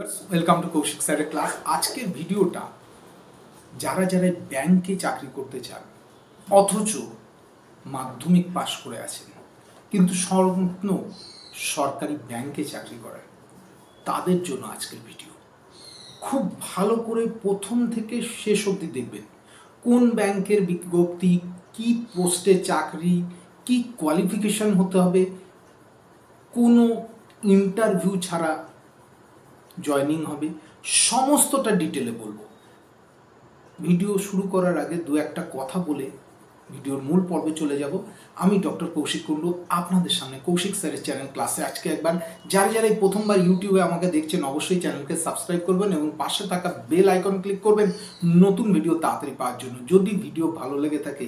Welcome to Kaushik স্যারের class. আজকের ভিডিওটা যারা যারা ব্যাংকে চাকরি করতে চান অথচ মাধ্যমিক পাশ করে আছেন কিন্তু স্বপ্ন সরকারি ব্যাংকে চাকরি করেন, তাদের জন্য আজকের ভিডিও। খুব ভালো করে প্রথম থেকে শেষ অবধি দেখবেন কোন ব্যাংকের বিজ্ঞপ্তি, কি পোস্টে চাকরি, কি কোয়ালিফিকেশন হতে হবে, কোনো ইন্টারভিউ ছাড়া জয়নিং হবে, সমস্তটা ডিটেলে বলবো। ভিডিও শুরু করার আগে দু একটা কথা বলে ভিডিওর মূল পর্বে চলে যাব। আমি ডক্টর কৌশিক কুণ্ডু, আপনাদের সামনে কৌশিক স্যারের চ্যানেল ক্লাসে আজকে একবার যারা যারা এই প্রথমবার ইউটিউবে আমাকে দেখছেন অবশ্যই চ্যানেলকে সাবস্ক্রাইব করবেন এবং পাশে থাকা বেল আইকন ক্লিক করবেন নতুন ভিডিও তাড়াতাড়ি পাওয়ার জন্য। যদি ভিডিও ভালো লেগে থাকে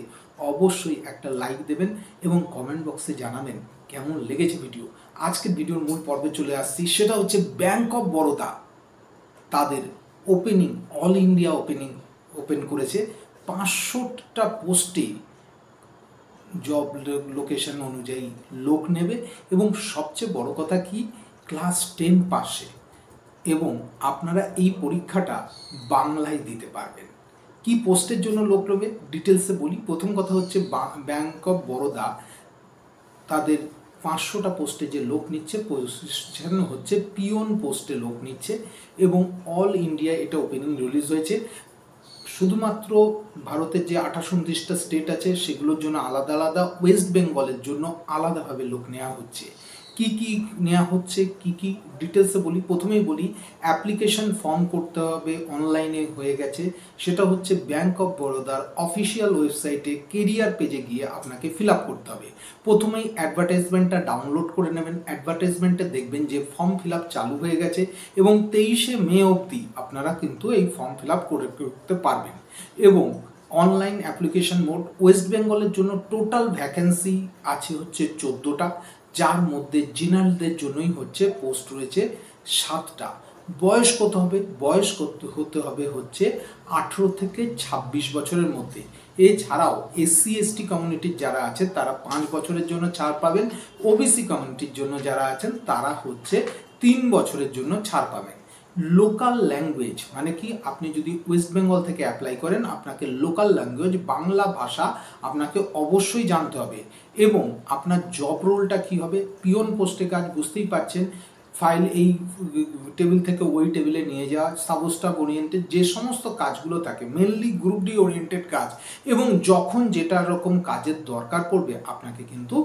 অবশ্যই একটা লাইক দেবেন এবং কমেন্ট বক্সে জানাবেন কেমন লেগেছে ভিডিও। আজকের ভিডিওর মূল পর্বে চলে আসছি, সেটা হচ্ছে ব্যাংক অফ বরোদা তাদের ওপেনিং, অল ইন্ডিয়া ওপেন করেছে। 500টা পোস্টে জব লোকেশন অনুযায়ী লোক নেবে এবং সবচেয়ে বড় কথা কি, ক্লাস 10 পাশে, এবং আপনারা এই পরীক্ষাটা বাংলায় দিতে পারবেন। কি পোস্টের জন্য লোক নেবে ডিটেলসে বলি। প্রথম কথা হচ্ছে ব্যাংক অফ বরোদা তাদের 500টা পোস্টে যে লোক নিচ্ছে, পজিশন হচ্ছে পিওন পোস্টে লোক নিচ্ছে এবং অল ইন্ডিয়া এটা ওপেনিং রিলিজ হয়েছে। শুধুমাত্র ভারতের যে 28-29টা স্টেট আছে সেগুলোর জন্য আলাদা আলাদা, ওয়েস্ট বেঙ্গলের জন্য আলাদাভাবে লোক নেওয়া হচ্ছে। কি কি নেওয়া হচ্ছে, কি কি ডিটেলসে বলি। প্রথমেই বলি অ্যাপ্লিকেশন ফর্ম করতে হবে, অনলাইনে হয়ে গেছে। সেটা হচ্ছে ব্যাংক অফ বরোদার অফিসিয়াল ওয়েবসাইটে কেরিয়ার পেজে গিয়ে আপনাকে ফিল আপ করতে হবে। প্রথমেই অ্যাডভার্টাইজমেন্টটা ডাউনলোড করে নেবেন। অ্যাডভার্টাইজমেন্টে দেখবেন যে ফর্ম ফিল আপ চালু হয়ে গেছে এবং 23শে মে অবধি আপনারা কিন্তু এই ফর্ম ফিল আপ করতে পারবেন। এবং অনলাইন অ্যাপ্লিকেশন মোড, ওয়েস্ট বেঙ্গলের জন্য টোটাল ভ্যাকেন্সি আছে হচ্ছে 14টা, যার মধ্যে জেনারেলদের জন্যই হচ্ছে পোস্ট রয়েছে 7টা। বয়স কত হবে? বয়স হতে হবে হচ্ছে 18 থেকে 26 বছরের মধ্যে। এছাড়াও SC/ST কমিউনিটির যারা আছে তারা 5 বছরের জন্য ছাড় পাবেন। OBC কমিউনিটির জন্য যারা আছেন তারা হচ্ছে 3 বছরের জন্য ছাড় পাবেন। লোকাল ল্যাঙ্গুয়েজ মানে কি, আপনি যদি ওয়েস্ট বেঙ্গল থেকে অ্যাপ্লাই করেন আপনাকে লোকাল ল্যাঙ্গুয়েজ বাংলা ভাষা আপনাকে অবশ্যই জানতে হবে। এবং আপনার জব রোলটা কি হবে, পিওন পোস্টে কাজ, বুঝতেই পারছেন, ফাইল এই টেবিল থেকে ওই টেবিলে নিয়ে যাওয়া, সাবস্টাফ ওরিয়েন্টেড যে সমস্ত কাজগুলো থাকে, মেনলি গ্রুপ ডি ওরিয়েন্টেড কাজ। এবং যখন যেটা রকম কাজের দরকার পড়বে আপনাকে কিন্তু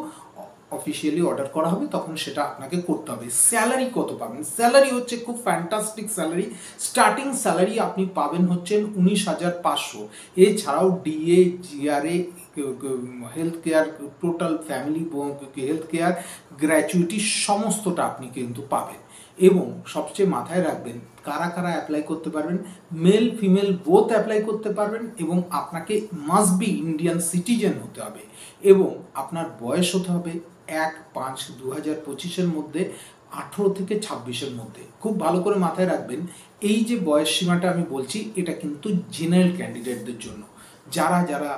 অফিসিয়ালি অর্ডার করা হবে, তখন সেটা আপনাকে করতে হবে। স্যালারি কত পাবেন? স্যালারি হচ্ছে খুব ফ্যান্টাস্টিক স্যালারি। স্টার্টিং স্যালারি আপনি পাবেন হচ্ছেন 19,500। এছাড়াও DA, GRA, health care, total family health care, gratuity সমস্তটা আপনি কিন্তু পাবেন। এবং সবচেয়ে মাথায় রাখবেন কারা কারা অ্যাপ্লাই করতে পারবেন। মেল ফিমেল বোথ অ্যাপ্লাই করতে পারবেন এবং আপনাকে মাস্ট বি ইন্ডিয়ান সিটিজেন হতে হবে এবং আপনার বয়স হতে হবে 1/5/2025 মধ্যে, 18 থেকে 26-এর মধ্যে। খুব ভালো করে মাথায় রাখবেন এই যে বয়স সীমাটা আমি বলছি এটা কিন্তু জেনারেল ক্যান্ডিডেটদের জন্য। যারা যারা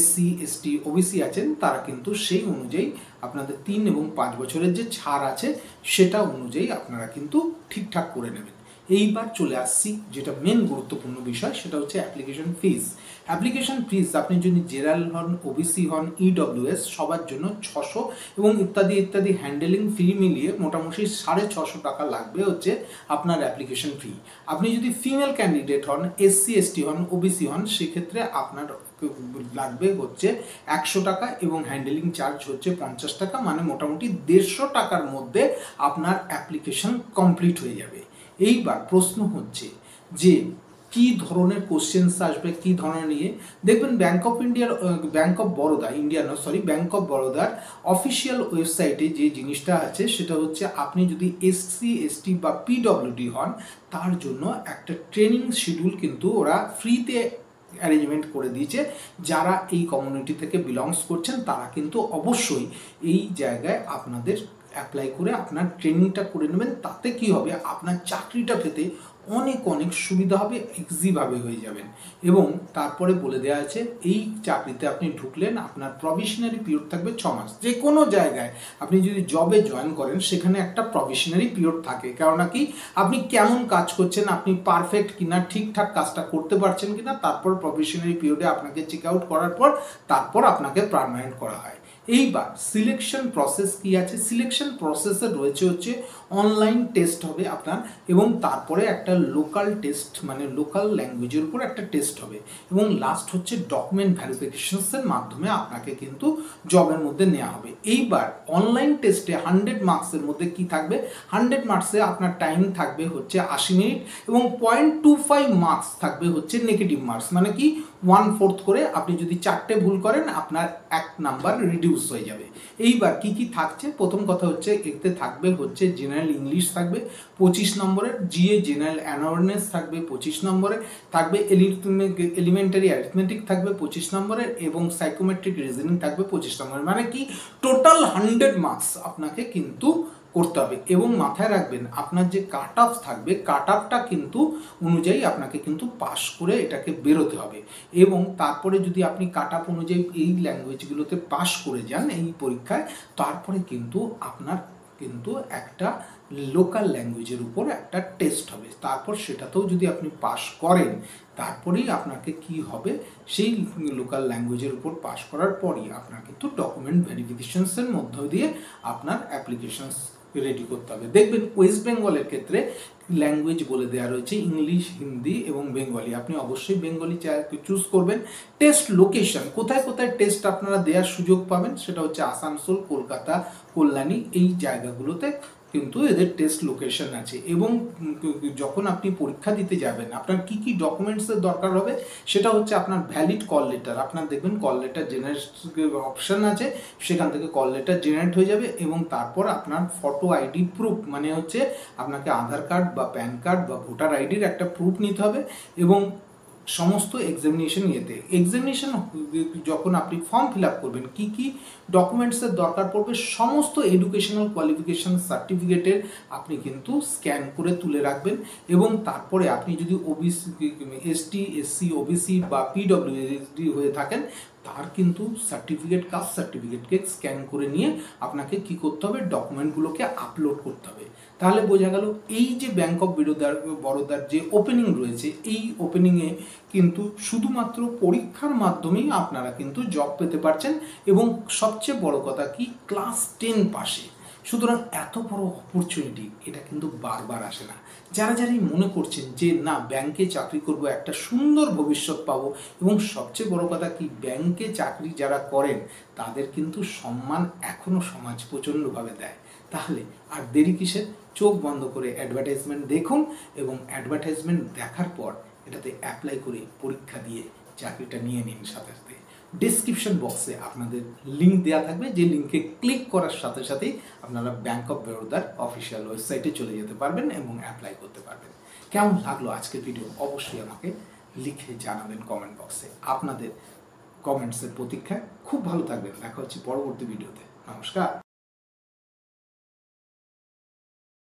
SC/ST OBC আছেন তারা কিন্তু সেই অনুযায়ী আপনাদের 3 এবং 5 বছরের যে ছাড় আছে সেটা অনুযায়ী আপনারা কিন্তু ঠিকঠাক করে নেবেন। এইবার চলে আসছি যেটা মেন গুরুত্বপূর্ণ বিষয়, সেটা হচ্ছে অ্যাপ্লিকেশন ফিস। অ্যাপ্লিকেশন ফিস আপনি যদি জেনারেল হন, OBC হন, EWS সবার জন্য 600 এবং ইত্যাদি ইত্যাদি হ্যান্ডেলিং ফি মিলিয়ে মোটামুটি 650 টাকা লাগবে হচ্ছে আপনার অ্যাপ্লিকেশন ফি। আপনি যদি ফিমেল ক্যান্ডিডেট হন, SC/ST হন, OBC হন, সেক্ষেত্রে আপনার লাগবে হচ্ছে 100 টাকা এবং হ্যান্ডেলিং চার্জ হচ্ছে 50 টাকা, মানে মোটামুটি 150 টাকার মধ্যে আপনার অ্যাপ্লিকেশন কমপ্লিট হয়ে যাবে। এইবার প্রশ্ন হচ্ছে যে কি ধরনের কোশ্চেন্স আসবে, কি ধরনের নিয়ে দেখবেন। ব্যাংক অফ বরোদার অফিসিয়াল ওয়েবসাইটে যে জিনিসটা আছে সেটা হচ্ছে আপনি যদি SC/ST বা PWD হন তার জন্য একটা ট্রেনিং শিডিউল কিন্তু ওরা ফ্রিতে অ্যারেঞ্জমেন্ট করে দিয়েছে। যারা এই কমিউনিটি থেকে বিলংস করছেন তারা কিন্তু অবশ্যই এই জায়গায় আপনাদের অ্যাপ্লাই করে আপনার ট্রেনিংটা করে নেবেন। তাতে কি হবে, আপনার চাকরিটা পেতে অনেক অনেক সুবিধা হবে, ইজিভাবে হয়ে যাবেন। এবং তারপরে বলে দেওয়া আছে এই চাকরিতে আপনি ঢুকলেন, আপনার প্রভিশনারি পিরিয়ড থাকবে 6 মাস। যে কোনো জায়গায় আপনি যদি জবে জয়েন করেন সেখানে একটা প্রভিশনারি পিরিয়ড থাকে, কেননা কি আপনি কেমন কাজ করছেন, আপনি পারফেক্ট কিনা, ঠিকঠাক কাজটা করতে পারছেন কিনা, তারপর প্রভিশনারি পিরিয়ডে আপনাকে চেক আউট করার পর তারপর আপনাকে পার্মানেন্ট করা হয়। এইবার সিলেকশন প্রসেস কি আছে, সিলেকশন প্রসেসে রয়েছে হচ্ছে অনলাইন টেস্ট হবে আপনার, এবং তারপরে একটা লোকাল টেস্ট মানে লোকাল ল্যাঙ্গুয়েজের উপর একটা টেস্ট হবে, এবং লাস্ট হচ্ছে ডকুমেন্ট ভেরিফিকেশনসের মাধ্যমে আপনাকে কিন্তু জবের মধ্যে নেওয়া হবে। এইবার অনলাইন টেস্টে 100 মার্কসের মধ্যে কি থাকবে, 100 মার্কসে আপনার টাইম থাকবে হচ্ছে 80 মিনিট, এবং 0.25 মার্কস থাকবে হচ্ছে নেগেটিভ মার্কস, মানে কি 1/4 করে আপনি যদি 4টে ভুল করেন আপনার 1 নাম্বার রিডিউস হয়ে যাবে। এইবার কি কি থাকছে, প্রথম কথা হচ্ছে এতে থাকবে হচ্ছে জেনারেল ইংলিশ থাকবে 25 নম্বরের, জিএ জেনারেল অ্যাওয়ারনেস থাকবে 25 নম্বরের, থাকবে এলিমেন্টারি অ্যারিথমেটিক থাকবে 25 নম্বরের, এবং সাইকোমেট্রিক রিজনিং থাকবে 25 নম্বরের, মানে কি টোটাল 100 মার্কস আপনাকে কিন্তু করতে হবে। এবং মাথায় রাখবেন আপনার যে কাট অফ থাকবে, কাট অফটা কিন্তু অনুযায়ী আপনাকে কিন্তু পাস করে এটাকে বেরোতে হবে। এবং তারপরে যদি আপনি কাট অফ অনুযায়ী এই ল্যাঙ্গুয়েজগুলোতে পাস করে যান এই পরীক্ষায়, তারপরে কিন্তু আপনার কিন্তু একটা লোকাল ল্যাঙ্গুয়েজের উপর একটা টেস্ট হবে, তারপর সেটাতেও যদি আপনি পাস করেন তারপরেই আপনাকে কি হবে, সেই লোকাল ল্যাঙ্গুয়েজের উপর পাস করার পরই আপনার কিন্তু ডকুমেন্ট ভেরিফিকেশনসের মধ্য দিয়ে আপনার অ্যাপ্লিকেশনস রেডি করতে হবে। দেখবেন ওয়েস্ট বেঙ্গলের ক্ষেত্রে ল্যাঙ্গুয়েজ বলে দেওয়া রয়েছে ইংলিশ, হিন্দি এবং বেঙ্গলি, আপনি অবশ্যই বেঙ্গলি চুজ করবেন। টেস্ট লোকেশন, কোথায় কোথায় টেস্ট আপনারা দেওয়ার সুযোগ পাবেন, সেটা হচ্ছে আসানসোল, কলকাতা, কল্যাণী, এই জায়গাগুলোতে কিন্তু এদের টেস্ট লোকেশন আছে। এবং যখন আপনি পরীক্ষা দিতে যাবেন আপনার কি কি ডকুমেন্টসের দরকার হবে, সেটা হচ্ছে আপনার ভ্যালিড কল লেটার, আপনার দেখবেন কল লেটার জেনারেট অপশান আছে, সেখান থেকে কল লেটার জেনারেট হয়ে যাবে। এবং তারপর আপনার ফটো আইডি প্রুফ, মানে হচ্ছে আপনাকে আধার কার্ড বা প্যান কার্ড বা ভোটার আইডির একটা প্রুফ নিতে হবে। এবং সমস্ত এক্সামিনেশন এক্সামিনেশন যখন আপনি ফর্ম ফিল আপ করবেন কি কি ডকুমেন্টসের দরকার পড়বে, সমস্ত এডুকেশনাল কোয়ালিফিকেশান সার্টিফিকেটের আপনি কিন্তু স্ক্যান করে তুলে রাখবেন। এবং তারপরে আপনি যদি ওবিসি, এসটি, এসসি, ওবিসি বা পিডব্লিউডি হয়ে থাকেন তার কিন্তু সার্টিফিকেট, কাস্ট সার্টিফিকেটকে স্ক্যান করে নিয়ে আপনাকে কি করতে হবে, ডকুমেন্টগুলোকে আপলোড করতে হবে। তাহলে বোঝা গেল এই যে ব্যাংক অফ বরোদার যে ওপেনিং রয়েছে, এই ওপেনিংয়ে কিন্তু শুধুমাত্র পরীক্ষার মাধ্যমেই আপনারা কিন্তু জব পেতে পারছেন। এবং সবচেয়ে বড় কথা কি, ক্লাস 10 পাশে। সুতরাং এত বড় অপরচুনিটি এটা কিন্তু বারবার আসে না। যারা যারা মনে করছেন যে না ব্যাংকে চাকরি করব, একটা সুন্দর ভবিষ্যৎ পাবো, এবং সবচেয়ে বড় কথা কি ব্যাংকে চাকরি যারা করেন তাদের কিন্তু সম্মান এখনও সমাজ প্রচণ্ডভাবে দেয়। তাহলে আর দেরি কিসের, চোখ বন্ধ করে অ্যাডভার্টাইজমেন্ট দেখুন, এবং অ্যাডভার্টাইজমেন্ট দেখার পর এটাতে অ্যাপ্লাই করে পরীক্ষা দিয়ে চাকরিটা নিয়ে নিন। সাথে সাথে ডেসক্রিপশন বক্সে আপনাদের লিঙ্ক দেওয়া থাকবে, যে লিঙ্কে ক্লিক করার সাথে সাথেই আপনারা ব্যাংক অফ বরোদার অফিসিয়াল ওয়েবসাইটে চলে যেতে পারবেন এবং অ্যাপ্লাই করতে পারবেন। কেমন লাগলো আজকের ভিডিও অবশ্যই আমাকে লিখে জানাবেন কমেন্ট বক্সে। আপনাদের কমেন্টসের প্রতীক্ষায়। খুব ভালো থাকবেন, দেখা হচ্ছে পরবর্তী ভিডিওতে। নমস্কার।